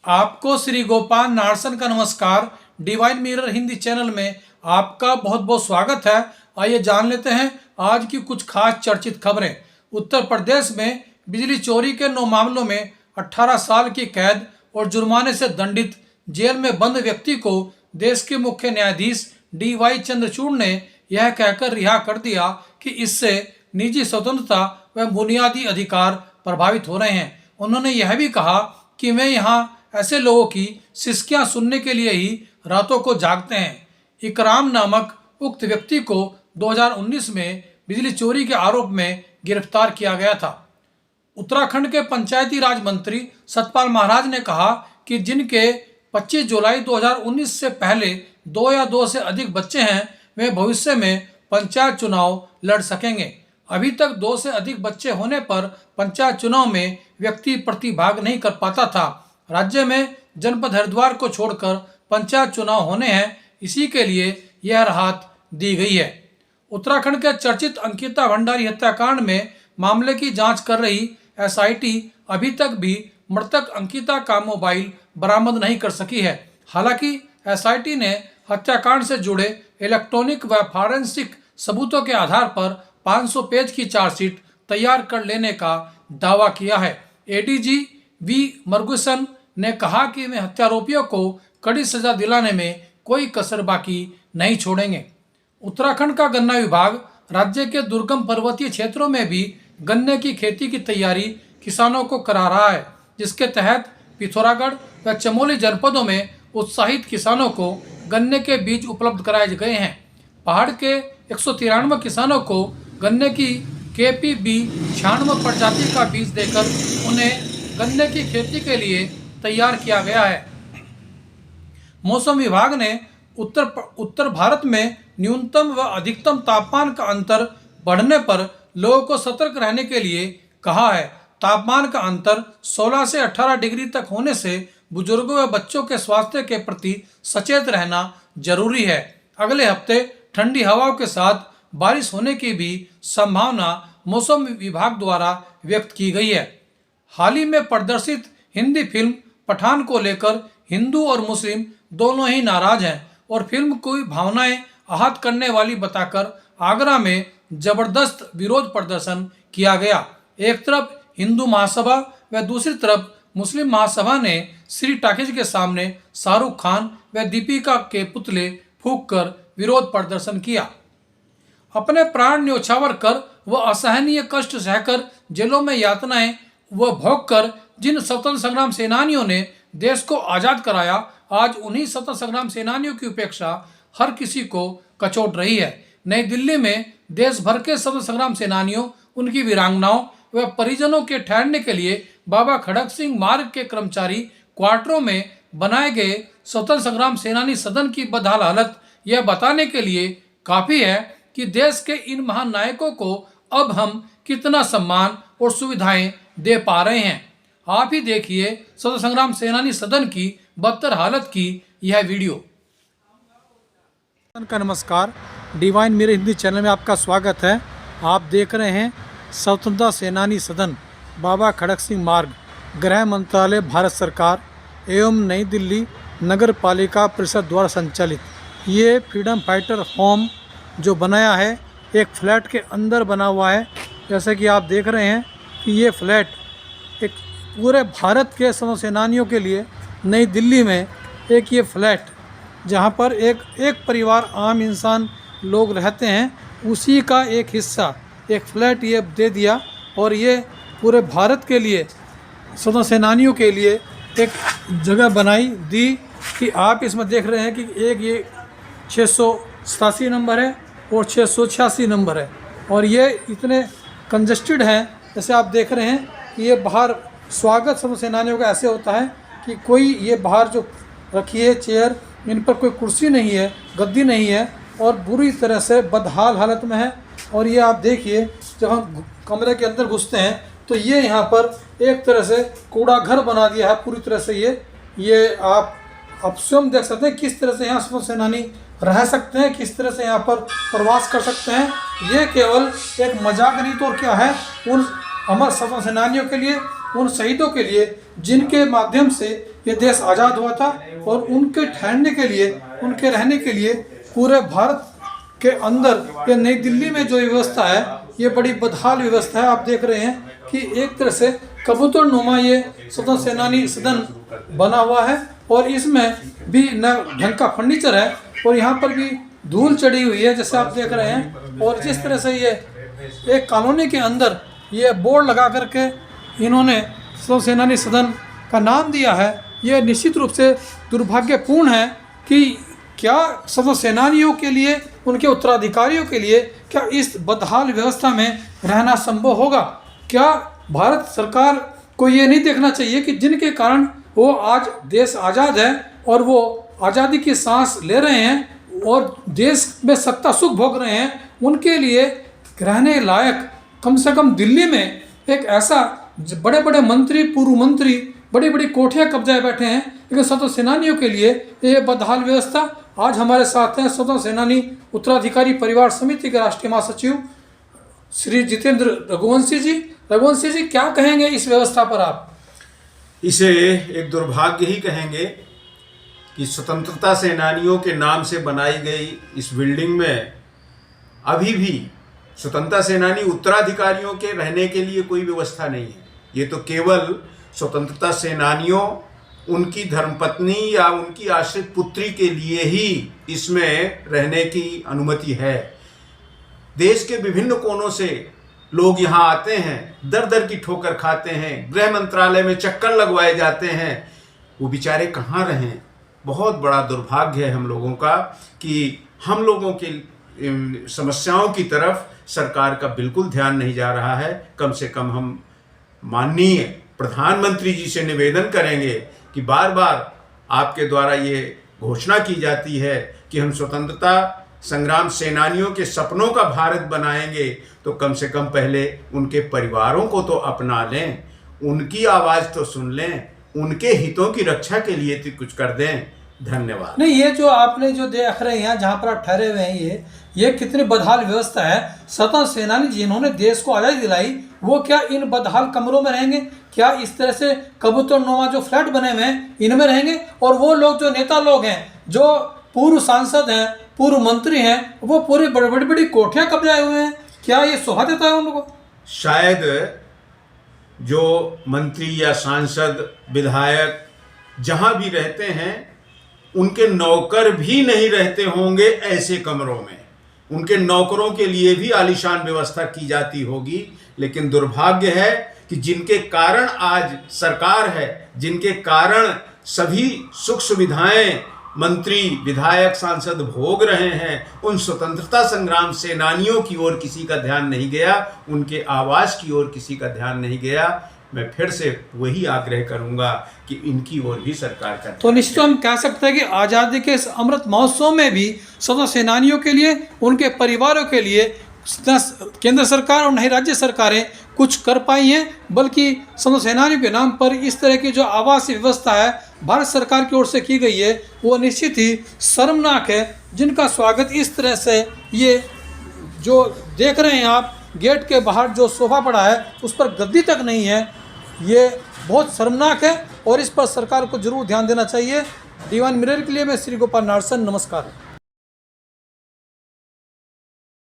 आपको श्री गोपाल नारसन का नमस्कार। डिवाइन मिरर हिंदी चैनल में आपका बहुत बहुत स्वागत है। आइए जान लेते हैं आज की कुछ खास चर्चित खबरें। उत्तर प्रदेश में बिजली चोरी के 9 मामलों में 18 साल की कैद और जुर्माने से दंडित जेल में बंद व्यक्ति को देश के मुख्य न्यायाधीश DY चंद्रचूड़ ने यह कहकर रिहा कर दिया कि इससे निजी स्वतंत्रता व बुनियादी अधिकार प्रभावित हो रहे हैं। उन्होंने यह भी कहा कि वे यहाँ ऐसे लोगों की सिसकियां सुनने के लिए ही रातों को जागते हैं। इकराम नामक उक्त व्यक्ति को 2019 में बिजली चोरी के आरोप में गिरफ्तार किया गया था। उत्तराखंड के पंचायती राज मंत्री सतपाल महाराज ने कहा कि जिनके 25 जुलाई 2019 से पहले 2 या 2 से अधिक बच्चे हैं वे भविष्य में पंचायत चुनाव लड़ सकेंगे। अभी तक 2 से अधिक बच्चे होने पर पंचायत चुनाव में व्यक्ति प्रतिभाग नहीं कर पाता था। राज्य में जनपद हरिद्वार को छोड़कर पंचायत चुनाव होने हैं, इसी के लिए यह राहत दी गई है। उत्तराखंड के चर्चित अंकिता भंडारी हत्याकांड में मामले की जांच कर रही SIT अभी तक भी मृतक अंकिता का मोबाइल बरामद नहीं कर सकी है। हालांकि SIT ने हत्याकांड से जुड़े इलेक्ट्रॉनिक व फॉरेंसिक सबूतों के आधार पर 500 पेज की चार्जशीट तैयार कर लेने का दावा किया है। ADG V मर्गुसन ने कहा कि वे हत्यारोपियों को कड़ी सजा दिलाने में कोई कसर बाकी नहीं छोड़ेंगे। उत्तराखंड का गन्ना विभाग राज्य के दुर्गम पर्वतीय क्षेत्रों में भी गन्ने की खेती की तैयारी किसानों को करा रहा है, जिसके तहत पिथौरागढ़ व चमोली जनपदों में उत्साहित किसानों को गन्ने के बीज उपलब्ध कराए गए हैं। पहाड़ के 193 किसानों को गन्ने की KPB 96 प्रजाति का बीज देकर उन्हें गन्ने की खेती के लिए तैयार किया गया है। मौसम विभाग ने उत्तर भारत में न्यूनतम व अधिकतम तापमान का अंतर बढ़ने पर लोगों को सतर्क रहने के लिए कहा है। तापमान का अंतर 16 से 18 डिग्री तक होने से बुजुर्गों व बच्चों के स्वास्थ्य के प्रति सचेत रहना जरूरी है। अगले हफ्ते ठंडी हवाओं के साथ बारिश होने की भी संभावना मौसम विभाग द्वारा व्यक्त की गई है। हाल ही में प्रदर्शित हिंदी फिल्म पठान को लेकर हिंदू और मुस्लिम दोनों ही नाराज हैं और फिल्म को भावनाएं आहत करने वाली बताकर आगरा में जबरदस्त विरोध प्रदर्शन किया गया। एक तरफ हिंदू महासभा व दूसरी तरफ मुस्लिम महासभा ने श्री टाकीज के सामने शाहरुख खान व दीपिका के पुतले फूंककर विरोध प्रदर्शन किया। अपने प्राण न्यौछावर कर व असहनीय कष्ट सहकर जेलों में यातनाएं व भोग कर जिन स्वतंत्र संग्राम सेनानियों ने देश को आज़ाद कराया, आज उन्हीं स्वतंत्र संग्राम सेनानियों की उपेक्षा हर किसी को कचोट रही है। नई दिल्ली में देश भर के स्वतंत्र संग्राम सेनानियों, उनकी वीरांगनाओं व परिजनों के ठहरने के लिए बाबा खड़क सिंह मार्ग के कर्मचारी क्वार्टरों में बनाए गए स्वतंत्र संग्राम सेनानी सदन की बदहाल हालत यह बताने के लिए काफ़ी है कि देश के इन महान नायकों को अब हम कितना सम्मान और सुविधाएं दे पा रहे हैं। आप ही देखिए स्वतंत्र संग्राम सेनानी सदन की बदतर हालत की यह वीडियो। का नमस्कार, डिवाइन मिरर हिंदी चैनल में आपका स्वागत है। आप देख रहे हैं स्वतंत्रता सेनानी सदन, बाबा खड़क सिंह मार्ग, गृह मंत्रालय, भारत सरकार एवं नई दिल्ली नगर पालिका परिषद द्वारा संचालित ये फ्रीडम फाइटर होम जो बनाया है, एक फ्लैट के अंदर बना हुआ है। जैसे कि आप देख रहे हैं कि ये फ्लैट एक पूरे भारत के स्वतंत्रता सेनानियों के लिए नई दिल्ली में एक ये फ्लैट जहाँ पर एक परिवार आम इंसान लोग रहते हैं, उसी का एक हिस्सा एक फ्लैट ये दे दिया और ये पूरे भारत के लिए स्वतंत्रता सेनानियों के लिए एक जगह बनाई दी कि आप इसमें देख रहे हैं कि एक ये 687 नंबर है और 686 नंबर है और ये इतने कंजस्टेड हैं। जैसे आप देख रहे हैं कि ये बाहर स्वागत स्वतंत्रता सेनानियों का ऐसे होता है कि कोई ये बाहर जो रखी है चेयर, इन पर कोई कुर्सी नहीं है, गद्दी नहीं है और बुरी तरह से बदहाल हालत में है। और ये आप देखिए जब हम कमरे के अंदर घुसते हैं तो ये यहाँ पर एक तरह से कूड़ा घर बना दिया है पूरी तरह से। ये आप स्वयं देख सकते हैं किस तरह से यहाँ स्वतंत्रता सेनानी रह सकते हैं, किस तरह से यहाँ पर प्रवास कर सकते हैं। ये केवल एक मजाक नहीं तो और क्या है, उन अमर स्वतंत्रता सेनानियों के लिए, उन शहीदों के लिए जिनके माध्यम से ये देश आज़ाद हुआ था, और उनके ठहरने के लिए, उनके रहने के लिए पूरे भारत के अंदर ये नई दिल्ली में जो व्यवस्था है ये बड़ी बदहाल व्यवस्था है। आप देख रहे हैं कि एक तरह से कबूतर नुमा ये स्वतंत्र सेनानी सदन बना हुआ है, और इसमें भी न ढंग का फर्नीचर है, और यहाँ पर भी धूल चढ़ी हुई है जैसे आप देख रहे हैं। और जिस तरह से ये एक कॉलोनी के अंदर ये बोर्ड लगा करके इन्होंने स्वतंत्र सेनानी सदन का नाम दिया है, ये निश्चित रूप से दुर्भाग्यपूर्ण है कि क्या स्वतंत्र सेनानियों के लिए, उनके उत्तराधिकारियों के लिए क्या इस बदहाल व्यवस्था में रहना संभव होगा? क्या भारत सरकार को ये नहीं देखना चाहिए कि जिनके कारण वो आज देश आज़ाद है और वो आज़ादी की सांस ले रहे हैं और देश में सत्ता सुख भोग रहे हैं, उनके लिए रहने लायक कम से कम दिल्ली में एक ऐसा, बड़े बड़े मंत्री, पूर्व मंत्री बड़ी बड़ी कोठियाँ कब्जाए बैठे हैं, लेकिन स्वतंत्र सेनानियों के लिए ये बदहाल व्यवस्था। आज हमारे साथ हैं स्वतंत्र सेनानी उत्तराधिकारी परिवार समिति के राष्ट्रीय महासचिव श्री जितेंद्र रघुवंशी जी। रघुवंशी जी, क्या कहेंगे इस व्यवस्था पर आप? इसे एक दुर्भाग्य ही कहेंगे कि स्वतंत्रता सेनानियों के नाम से बनाई गई इस बिल्डिंग में अभी भी स्वतंत्रता सेनानी उत्तराधिकारियों के रहने के लिए कोई व्यवस्था नहीं है। ये तो केवल स्वतंत्रता सेनानियों, उनकी धर्मपत्नी या उनकी आश्रित पुत्री के लिए ही इसमें रहने की अनुमति है। देश के विभिन्न कोनों से लोग यहाँ आते हैं, दर दर की ठोकर खाते हैं, गृह मंत्रालय में चक्कर लगवाए जाते हैं, वो बेचारे कहाँ रहें। बहुत बड़ा दुर्भाग्य है हम लोगों का कि हम लोगों की समस्याओं की तरफ सरकार का बिल्कुल ध्यान नहीं जा रहा है। कम से कम हम माननीय प्रधानमंत्री जी से निवेदन करेंगे कि बार बार आपके द्वारा ये घोषणा की जाती है कि हम स्वतंत्रता संग्राम सेनानियों के सपनों का भारत बनाएंगे, तो कम से कम पहले उनके परिवारों को तो अपना लें, उनकी आवाज़ तो सुन लें, उनके हितों की रक्षा के लिए तो कुछ कर दें। धन्यवाद। नहीं, ये जो आपने जो देख रहे हैं जहाँ पर आप ठहरे हुए हैं, ये कितनी बदहाल व्यवस्था है। स्वतंत्र सेनानी जिन्होंने देश को आज़ादी दिलाई, वो क्या इन बदहाल कमरों में रहेंगे? क्या इस तरह से कबूतरनुमा जो फ्लैट बने हुए हैं इनमें रहेंगे? और वो लोग जो नेता लोग हैं, जो पूर्व सांसद हैं, पूर्व मंत्री हैं, वो पूरी बड़ी बड़ी कोठियाँ कब्जाए हुए हैं, क्या ये शोभा देता है उन लोगों को? शायद जो मंत्री या सांसद, विधायक जहाँ भी रहते हैं, उनके नौकर भी नहीं रहते होंगे ऐसे कमरों में। उनके नौकरों के लिए भी आलीशान व्यवस्था की जाती होगी। लेकिन दुर्भाग्य है कि जिनके कारण आज सरकार है, जिनके कारण सभी सुख सुविधाएं मंत्री, विधायक, सांसद भोग रहे हैं, उन स्वतंत्रता संग्राम सेनानियों की ओर किसी का ध्यान नहीं गया, उनके आवाज़ की ओर किसी का ध्यान नहीं गया। मैं फिर से वही आग्रह करूंगा कि इनकी ओर भी सरकार का। तो निश्चित हम कह सकते हैं कि आज़ादी के इस अमृत महोत्सव में भी स्वतंत्र सेनानियों के लिए, उनके परिवारों के लिए केंद्र सरकार और नहीं राज्य सरकारें कुछ कर पाई हैं, बल्कि स्वतंत्र सेनानियों के नाम पर इस तरह की जो आवासीय व्यवस्था है भारत सरकार की ओर से की गई है, वो निश्चित ही शर्मनाक है। जिनका स्वागत इस तरह से, ये जो देख रहे हैं आप, गेट के बाहर जो सोफा पड़ा है उस पर गद्दी तक नहीं है, ये बहुत शर्मनाक है और इस पर सरकार को जरूर ध्यान देना चाहिए। दीवान मिरर के लिए मैं श्री गोपाल नारसन, नमस्कार।